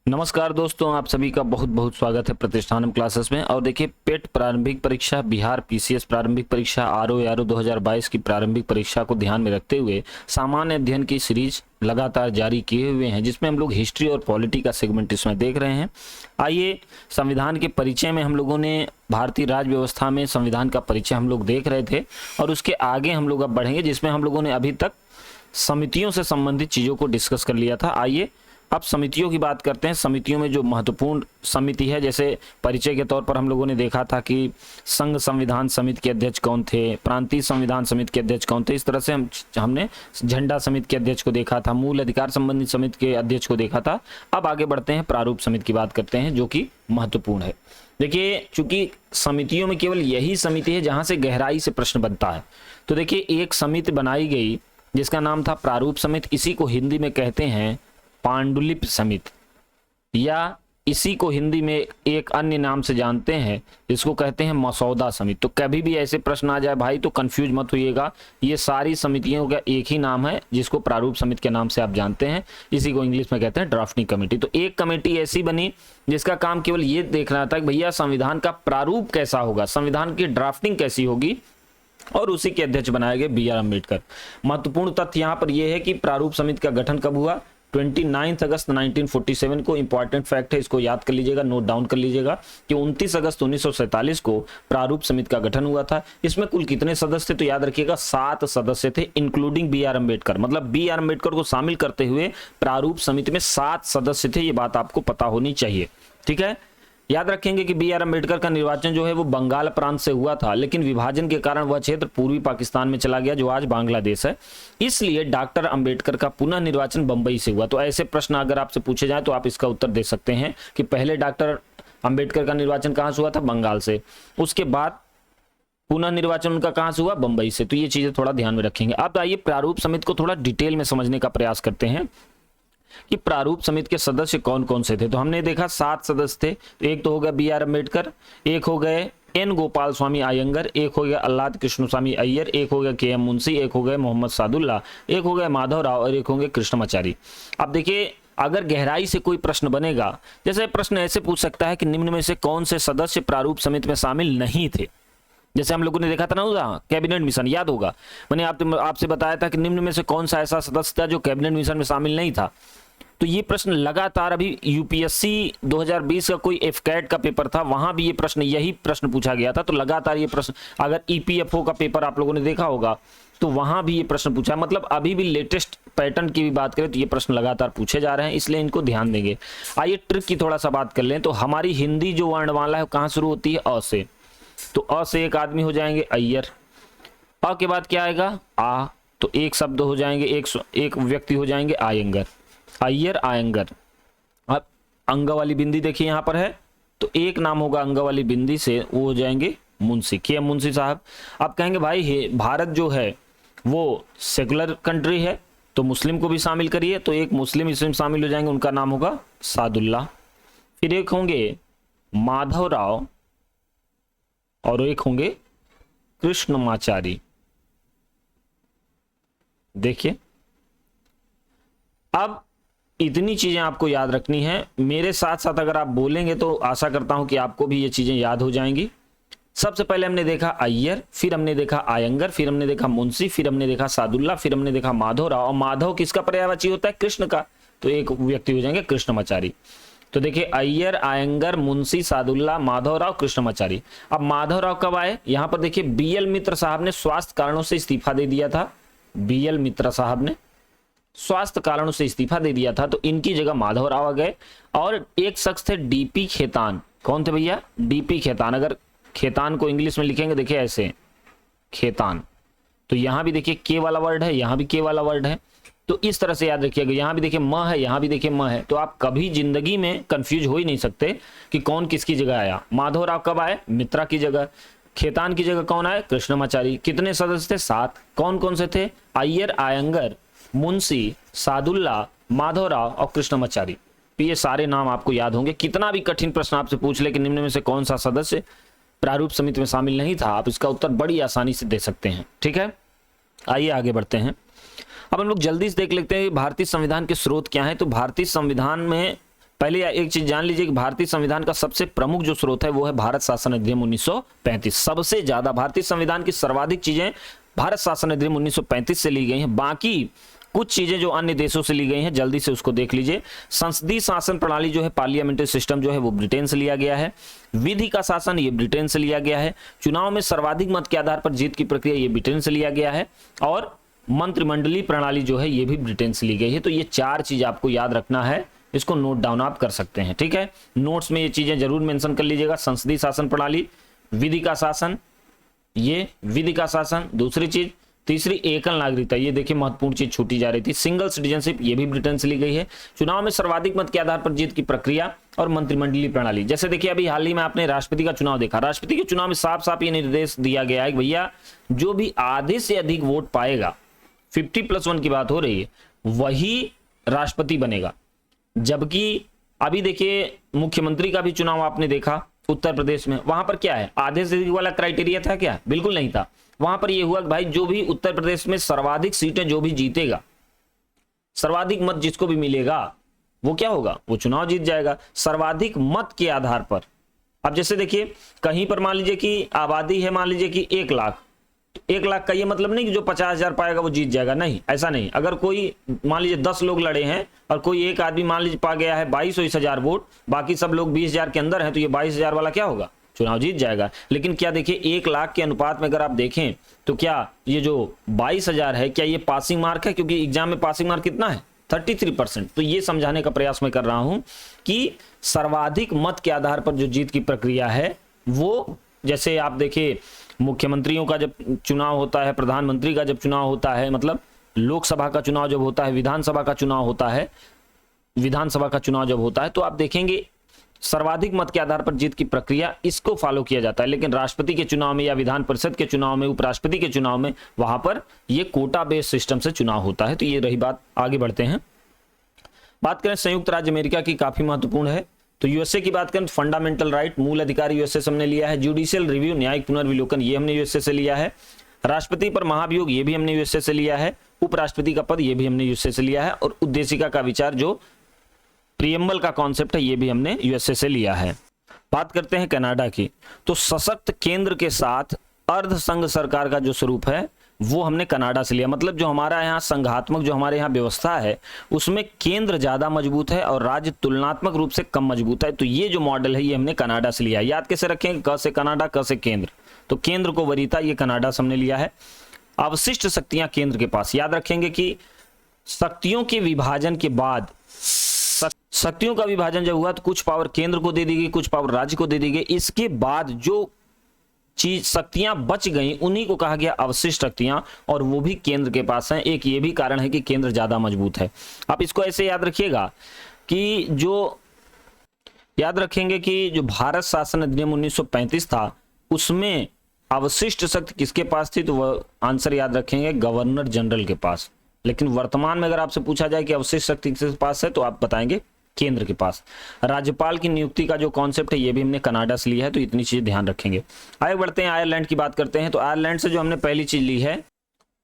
नमस्कार दोस्तों, आप सभी का बहुत बहुत स्वागत है प्रतिष्ठानम क्लासेस में। और देखिए, पेट प्रारंभिक परीक्षा, बिहार पीसीएस प्रारंभिक परीक्षा, आरओ 2022 की प्रारंभिक परीक्षा को ध्यान में रखते हुए सामान्य अध्ययन की सीरीज लगातार जारी किए हुए हैं, जिसमें हम लोग हिस्ट्री और पॉलिटी का सेगमेंट इसमें देख रहे हैं। आइए, संविधान के परिचय में हम लोगों ने भारतीय राज्य व्यवस्था में संविधान का परिचय हम लोग देख रहे थे, और उसके आगे हम लोग अब बढ़ेंगे, जिसमें हम लोगों ने अभी तक समितियों से संबंधित चीज़ों को डिस्कस कर लिया था। आइए अब समितियों की बात करते हैं। समितियों में जो महत्वपूर्ण समिति है, जैसे परिचय के तौर पर हम लोगों ने देखा था कि संघ संविधान समिति के अध्यक्ष कौन थे, प्रांतीय संविधान समिति के अध्यक्ष कौन थे। इस तरह से हमने झंडा समिति के अध्यक्ष को देखा था, मूल अधिकार संबंधी समिति के अध्यक्ष को देखा था। अब आगे बढ़ते हैं, प्रारूप समिति की बात करते हैं, जो कि महत्वपूर्ण है। देखिए, चूंकि समितियों में केवल यही समिति है जहां से गहराई से प्रश्न बनता है, तो देखिए एक समिति बनाई गई जिसका नाम था प्रारूप समिति। इसी को हिंदी में कहते हैं पांडुलिपि समिति, या इसी को हिंदी में एक अन्य नाम से जानते हैं, इसको कहते हैं मसौदा समिति। तो कभी भी ऐसे प्रश्न आ जाए भाई तो कंफ्यूज मत होइएगा, ये सारी समितियों का एक ही नाम है जिसको प्रारूप समिति के नाम से आप जानते हैं। इसी को इंग्लिश में कहते हैं ड्राफ्टिंग कमेटी। तो एक कमेटी ऐसी बनी जिसका काम केवल ये देखना था कि भैया संविधान का प्रारूप कैसा होगा, संविधान की ड्राफ्टिंग कैसी होगी, और उसी के अध्यक्ष बनाए गए बी आर अम्बेडकर। महत्वपूर्ण तथ्य यहाँ पर यह है कि प्रारूप समिति का गठन कब हुआ, 29 अगस्त 1947 को। इंपॉर्टेंट फैक्ट है, इसको याद कर लीजिएगा, नोट डाउन कर लीजिएगा कि 29 अगस्त 1947 को प्रारूप समिति का गठन हुआ था। इसमें कुल कितने सदस्य थे तो याद रखिएगा 7 सदस्य थे, इंक्लूडिंग बी आर अम्बेडकर। मतलब बी आर अम्बेडकर को शामिल करते हुए प्रारूप समिति में 7 सदस्य थे। ये बात आपको पता होनी चाहिए, ठीक है। याद रखेंगे कि बी आर अम्बेडकर का निर्वाचन जो है वो बंगाल प्रांत से हुआ था, लेकिन विभाजन के कारण वह क्षेत्र पूर्वी पाकिस्तान में चला गया, जो आज बांग्लादेश है। इसलिए डॉक्टर अम्बेडकर का पुनः निर्वाचन बंबई से हुआ। तो ऐसे प्रश्न अगर आपसे पूछे जाए तो आप इसका उत्तर दे सकते हैं कि पहले डॉक्टर अम्बेडकर का निर्वाचन कहां से हुआ था, बंगाल से। उसके बाद पुनः निर्वाचन उनका कहां से हुआ, बंबई से। तो ये चीजें थोड़ा ध्यान में रखेंगे। अब आइए प्रारूप समिति को थोड़ा डिटेल में समझने का प्रयास करते हैं कि प्रारूप समिति के सदस्य कौन कौन से थे। तो हमने देखा 7 सदस्य थे। तो एक तो हो गया बी आर अम्बेडकर, एक हो गए एन गोपाल स्वामी अयंगर, एक हो गया अल्लाद कृष्णस्वामी अय्यर, एक हो गया के एम मुंशी, एक हो गए मोहम्मद सादुल्ला, एक हो गए माधव राव, और एक होंगे कृष्णमाचारी। अब देखिए, अगर गहराई से कोई प्रश्न बनेगा, जैसे प्रश्न ऐसे पूछ सकता है कि निम्न में से कौन से सदस्य प्रारूप समिति में शामिल नहीं थे। जैसे हम लोगों ने देखा था ना, कैबिनेट मिशन, याद होगा, मैंने आपसे बताया था कि निम्न में से कौन सा ऐसा सदस्य था जो कैबिनेट मिशन में शामिल नहीं था। तो ये प्रश्न लगातार, अभी यूपीएससी 2020 का कोई एफकैट का पेपर था, वहां भी ये प्रश्न, यही प्रश्न पूछा गया था। तो लगातार ये प्रश्न, अगर ईपीएफओ का पेपर आप लोगों ने देखा होगा तो वहां भी ये प्रश्न पूछा। मतलब अभी भी लेटेस्ट पैटर्न की भी बात करें तो ये प्रश्न लगातार पूछे जा रहे हैं, इसलिए इनको ध्यान देंगे। आइए ट्रिक की थोड़ा सा बात कर लें। तो हमारी हिंदी जो वर्णमाला है कहां शुरू होती है, अ से। तो अ से एक आदमी हो जाएंगे अय्यर, अ के बाद क्या आएगा, आ, तो एक शब्द हो जाएंगे, एक व्यक्ति हो जाएंगे आयंगर, अय्यर आयंगर। अब अंग वाली बिंदी देखिए यहां पर है, तो एक नाम होगा अंग वाली बिंदी से, वो हो जाएंगे मुंशी, के एम मुंशी साहब। अब कहेंगे भाई भारत जो है वो सेकुलर कंट्री है, तो मुस्लिम को भी शामिल करिए। तो एक मुस्लिम इसमें शामिल हो जाएंगे, उनका नाम होगा सादुल्ला। फिर एक होंगे माधव राव, और एक होंगे कृष्णमाचारी। देखिए, अब इतनी चीजें आपको याद रखनी है। मेरे साथ साथ अगर आप बोलेंगे तो आशा करता हूं कि आपको भी ये चीजें याद हो जाएंगी। सबसे पहले हमने देखा अय्यर, फिर हमने देखा आयंगर, फिर हमने देखा मुंशी, फिर हमने देखा सादुल्ला, फिर हमने देखा माधव राव। और माधव किसका पर्यायवाची होता है, कृष्ण का। तो एक व्यक्ति हो जाएंगे कृष्णमाचारी। तो देखिए, अय्यर, आयंगर, मुंशी, सादुल्ला, माधव राव, कृष्णमाचारी। अब माधव राव कब आए, यहां पर देखिए बीएल मित्र साहब ने स्वास्थ्य कारणों से इस्तीफा दे दिया था। बीएल मित्र साहब ने स्वास्थ्य कारणों से इस्तीफा दे दिया था, तो इनकी जगह माधव राव आ गए। और एक शख्स थे डीपी खेतान। कौन थे भैया, डीपी खेतान। अगर खेतान को इंग्लिश में लिखेंगे देखिए ऐसे, खेतान, तो यहां भी देखिए के वाला वर्ड है, यहां भी के वाला वर्ड है। तो इस तरह से याद रखिएगा, यहां भी देखिए म है, यहां भी देखिए म है। तो आप कभी जिंदगी में कंफ्यूज हो ही नहीं सकते कि कौन किसकी जगह आया। माधव राव कब आए, मित्रा की जगह। खेतान की जगह कौन आए, कृष्णमाचारी। कितने सदस्य थे, 7। कौन कौन से थे, अय्यर, आयंगर, मुंशी, सादुल्ला, माधव राव और कृष्णमाचारी। ये सारे नाम आपको याद होंगे। कितना भी कठिन प्रश्न आपसे पूछ ले कि निम्न में से कौन सा सदस्य प्रारूप समिति में शामिल नहीं था, आप इसका उत्तर बड़ी आसानी से दे सकते हैं, ठीक है। आइए आगे बढ़ते हैं। अब हम लोग जल्दी से देख लेते हैं भारतीय संविधान के स्रोत क्या है। तो भारतीय संविधान में पहले एक चीज जान लीजिए कि भारतीय संविधान का सबसे प्रमुख जो स्रोत है वो है भारत शासन अधिनियम 1935। सबसे ज्यादा भारतीय संविधान की सर्वाधिक चीजें भारत शासन अधिनियम 1935 से ली गई हैं। बाकी कुछ चीजें जो अन्य देशों से ली गई हैं, जल्दी से उसको देख लीजिए। संसदीय शासन प्रणाली जो है, पार्लियामेंट्री सिस्टम जो है वो ब्रिटेन से लिया गया है। विधि का शासन ये ब्रिटेन से लिया गया है। चुनाव में सर्वाधिक मत के आधार पर जीत की प्रक्रिया ये ब्रिटेन से लिया गया है। और मंत्रिमंडलीय प्रणाली जो है ये भी ब्रिटेन से ली गई है। तो ये चार चीज आपको याद रखना है, इसको नोट डाउन आप कर सकते हैं, ठीक है। नोट्स में ये चीजें जरूर मेंशन कर लीजिएगा। संसदीय शासन प्रणाली, विधि का शासन, ये विधि का शासन। दूसरी चीज, तीसरी एकल नागरिकता, ये देखिए महत्वपूर्ण चीज छूटी जा रही थी। सिंगल सिटीजनशिप, ये भी ब्रिटेन से ली गई है। चुनाव में सर्वाधिक मत के आधार पर जीत की प्रक्रिया और मंत्रिमंडलीय प्रणाली। जैसे देखिए अभी हाल ही में आपने राष्ट्रपति का चुनाव देखा। राष्ट्रपति के चुनाव में साफ साफ ये निर्देश दिया गया है कि भैया जो भी आधे से अधिक वोट पाएगा, 50+1 की बात हो रही है, वही राष्ट्रपति बनेगा। जबकि अभी देखिए मुख्यमंत्री का भी चुनाव आपने देखा उत्तर प्रदेश में, वहां पर क्या है, आधे से अधिक वाला क्राइटेरिया था क्या? बिल्कुल नहीं था। वहां पर यह हुआ कि भाई जो भी उत्तर प्रदेश में सर्वाधिक सीटें जो भी जीतेगा, सर्वाधिक मत जिसको भी मिलेगा वो क्या होगा, वो चुनाव जीत जाएगा सर्वाधिक मत के आधार पर। अब जैसे देखिए कहीं पर मान लीजिए कि आबादी है, मान लीजिए कि 1 लाख, 1 लाख का ये मतलब नहीं कि जो 50,000 पाएगा वो जीत जाएगा, नहीं, ऐसा नहीं। अगर कोई मान लीजिए 10 लोग लड़े हैं और कोई एक आदमी मान लीजिए पा गया है 22-23,000 वोट, बाकी सब लोग 20,000 के अंदर हैं, तो ये 22,000 वाला क्या होगा, चुनाव जीत जाएगा। लेकिन क्या देखिए 1 लाख के अनुपात में अगर आप देखें तो क्या ये जो 22,000 है, क्या ये पासिंग मार्क है? क्योंकि एग्जाम में पासिंग मार्क कितना है, 33%। तो ये समझाने का प्रयास मैं कर रहा हूं कि सर्वाधिक मत के आधार पर जो जीत की प्रक्रिया है वो, जैसे आप देखिए मुख्यमंत्रियों का जब चुनाव होता है, प्रधानमंत्री का जब चुनाव होता है, मतलब लोकसभा का चुनाव जब होता है, विधानसभा का चुनाव होता है, विधानसभा का चुनाव जब होता है, तो आप देखेंगे सर्वाधिक मत के आधार पर जीत की प्रक्रिया, इसको फॉलो किया जाता है। लेकिन राष्ट्रपति के चुनाव में या विधान परिषद के चुनाव में, उपराष्ट्रपति के चुनाव में, वहां पर ये कोटा बेस्ड सिस्टम से चुनाव होता है। तो ये रही बात। आगे बढ़ते हैं, बात करें संयुक्त राज्य अमेरिका की, काफी महत्वपूर्ण है। तो यूएसए की बात करें, फंडामेंटल राइट, मूल अधिकार यूएसए से हमने लिया है। जुडिशियल रिव्यू, न्यायिक पुनर्विलोकन, ये हमने यूएसए से लिया है। राष्ट्रपति पर महाभियोग, ये भी हमने यूएसए से लिया है। उपराष्ट्रपति का पद, ये भी हमने यूएसए से लिया है। और उद्देशिका का विचार, जो प्रियम्बल का कॉन्सेप्ट है, ये भी हमने यूएसए से लिया है। बात करते हैं कनाडा की। तो सशक्त केंद्र के साथ अर्ध संघ सरकार का जो स्वरूप है वो हमने कनाडा से लिया। मतलब जो हमारा यहाँ संघात्मक जो हमारे यहाँ व्यवस्था है उसमें केंद्र ज्यादा मजबूत है और राज्य तुलनात्मक रूप से कम मजबूत है। तो ये जो मॉडल है ये हमने कनाडा से लिया है। याद कैसे रखेंगे, क से कनाडा, क से केंद्र, तो केंद्र को वरीयता, ये कनाडा से हमने लिया है। अवशिष्ट शक्तियां केंद्र के पास, याद रखेंगे कि शक्तियों के विभाजन के बाद, शक्तियों का विभाजन जब हुआ तो कुछ पावर केंद्र को दे दी गई, कुछ पावर राज्य को दे दी गई। इसके बाद जो चीज शक्तियां बच गई उन्हीं को कहा गया अवशिष्ट शक्तियां, और वो भी केंद्र के पास हैं। एक ये भी कारण है कि केंद्र ज्यादा मजबूत है। आप इसको ऐसे याद रखिएगा कि जो याद रखेंगे कि जो भारत शासन अधिनियम 1935 था उसमें अवशिष्ट शक्ति किसके पास थी, तो वह आंसर याद रखेंगे गवर्नर जनरल के पास। लेकिन वर्तमान में अगर आपसे पूछा जाए कि अवशिष्ट शक्ति किसके पास है तो आप बताएंगे केंद्र के पास। राज्यपाल की नियुक्ति का जो कॉन्सेप्ट है ये भी हमने कनाडा से लिया है। तो इतनी चीजें ध्यान रखेंगे। आगे बढ़ते हैं, आयरलैंड की बात करते हैं। तो आयरलैंड से जो हमने पहली चीज ली है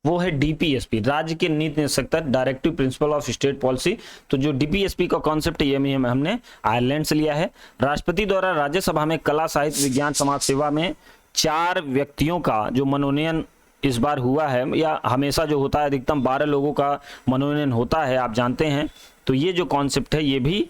वो है डीपीएसपी, राज्य के नीति निदेशकता, directive principle of state policy. तो जो डीपीएसपी का कॉन्सेप्ट है ये हमने आयरलैंड से लिया है। राष्ट्रपति द्वारा राज्यसभा में कला, साहित्य, विज्ञान, समाज सेवा में 4 व्यक्तियों का जो मनोनयन इस बार हुआ है, या हमेशा जो होता है अधिकतम 12 लोगों का मनोनयन होता है, आप जानते हैं। तो ये जो कॉन्सेप्ट है ये भी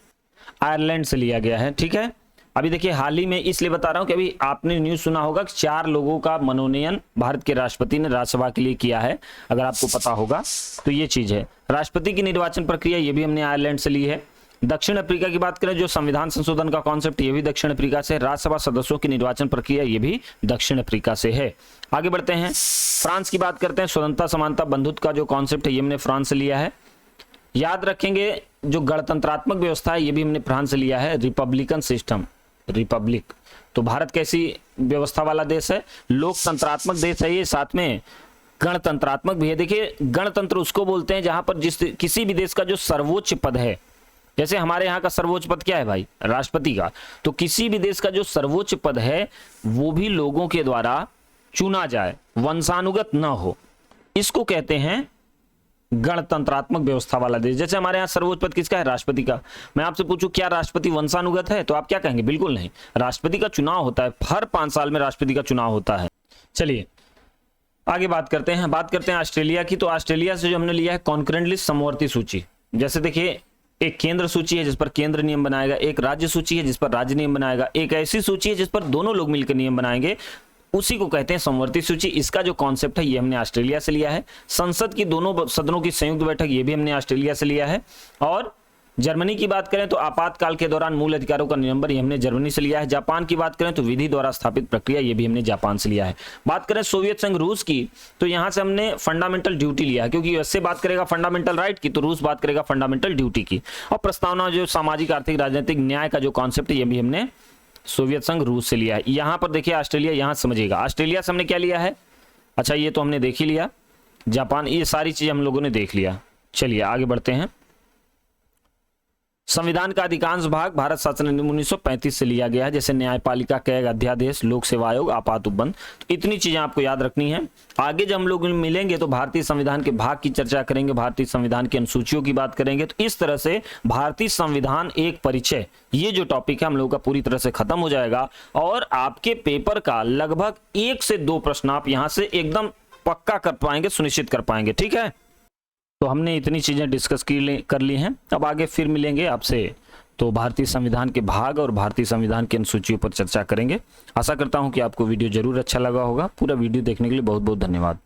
आयरलैंड से लिया गया है, ठीक है। अभी देखिए हाल ही में इसलिए बता रहा हूं कि अभी आपने न्यूज सुना होगा कि 4 लोगों का मनोनयन भारत के राष्ट्रपति ने राज्यसभा के लिए किया है, अगर आपको पता होगा तो ये चीज है। राष्ट्रपति की निर्वाचन प्रक्रिया ये भी हमने आयरलैंड से ली है। दक्षिण अफ्रीका की बात करें, जो संविधान संशोधन का कॉन्सेप्ट ये भी दक्षिण अफ्रीका से। राज्यसभा सदस्यों की निर्वाचन प्रक्रिया ये भी दक्षिण अफ्रीका से है। आगे बढ़ते हैं, फ्रांस की बात करते हैं। स्वतंत्रता, समानता, बंधुत्व का जो कॉन्सेप्ट है ये हमने फ्रांस से लिया है। याद रखेंगे जो गणतंत्रात्मक व्यवस्था है ये भी हमने फ्रांस से लिया है। Republican system, Republic. तो भारत कैसी व्यवस्था वाला देश है, लोकतंत्रात्मक देश है ये, साथ में गणतंत्रात्मक भी है। देखिए गणतंत्र उसको बोलते हैं जहां पर किसी भी देश का जो सर्वोच्च पद है, जैसे हमारे यहाँ का सर्वोच्च पद क्या है भाई, राष्ट्रपति का। तो किसी भी देश का जो सर्वोच्च पद है वो भी लोगों के द्वारा चुना जाए, वंशानुगत ना हो, इसको कहते हैं गणतंत्रात्मक व्यवस्था वाला देश। जैसे हमारे यहाँ सर्वोच्च पद किसका है? राष्ट्रपति का। मैं आपसे पूछूं क्या राष्ट्रपति वंशानुगत है, तो आप क्या कहेंगे? बिल्कुल नहीं। राष्ट्रपति का चुनाव होता है, हर 5 साल में राष्ट्रपति का चुनाव होता है। चलिए आगे बात करते हैं ऑस्ट्रेलिया की। तो ऑस्ट्रेलिया से जो हमने लिया है कॉन्करेंट लिस्ट, समवर्ती सूची। जैसे देखिए, एक केंद्र सूची है जिस पर केंद्र नियम बनाएगा, एक राज्य सूची है जिस पर राज्य नियम बनाएगा, एक ऐसी सूची है जिस पर दोनों लोग मिलकर नियम बनाएंगे, उसी को कहते हैं समवर्ती सूची। इसका जो कॉन्सेप्ट है ये हमने ऑस्ट्रेलिया से लिया है। संसद की दोनों सदनों की संयुक्त बैठक, ये भी हमने ऑस्ट्रेलिया से लिया है। और जर्मनी की बात करें तो आपातकाल के दौरान मूल अधिकारों का निलंबन, ये हमने जर्मनी से लिया है। जापान की बात करें तो विधि द्वारा स्थापित प्रक्रिया, ये भी हमने जापान से लिया है। बात करें सोवियत संघ रूस की, तो यहां से हमने फंडामेंटल ड्यूटी लिया है, क्योंकि यूएसए बात करेगा फंडामेंटल राइट की, तो रूस बात करेगा फंडामेंटल ड्यूटी की। और प्रस्तावना जो सामाजिक आर्थिक राजनीतिक न्याय का जो कॉन्सेप्ट है, ये भी हमने सोवियत संघ रूस से लिया है। यहां पर देखिए ऑस्ट्रेलिया, यहां समझिएगा ऑस्ट्रेलिया से हमने क्या लिया है? अच्छा, ये तो हमने देख ही लिया। जापान, ये सारी चीज हम लोगों ने देख लिया। चलिए आगे बढ़ते हैं। संविधान का अधिकांश भाग भारत शासन 1935 से लिया गया है, जैसे न्यायपालिका, कैग, अध्यादेश, लोक सेवा आयोग, आपात उपबंध। तो इतनी चीजें आपको याद रखनी है। आगे जब हम लोग मिलेंगे तो भारतीय संविधान के भाग की चर्चा करेंगे, भारतीय संविधान की अनुसूचियों की बात करेंगे। तो इस तरह से भारतीय संविधान एक परिचय, ये जो टॉपिक है हम लोगों का पूरी तरह से खत्म हो जाएगा। और आपके पेपर का लगभग 1 से 2 प्रश्न आप यहां से एकदम पक्का कर पाएंगे, सुनिश्चित कर पाएंगे। ठीक है, तो हमने इतनी चीजें डिस्कस कर ली हैं। अब आगे फिर मिलेंगे आपसे, तो भारतीय संविधान के भाग और भारतीय संविधान की अनुसूचियों पर चर्चा करेंगे। आशा करता हूं कि आपको वीडियो जरूर अच्छा लगा होगा। पूरा वीडियो देखने के लिए बहुत बहुत धन्यवाद।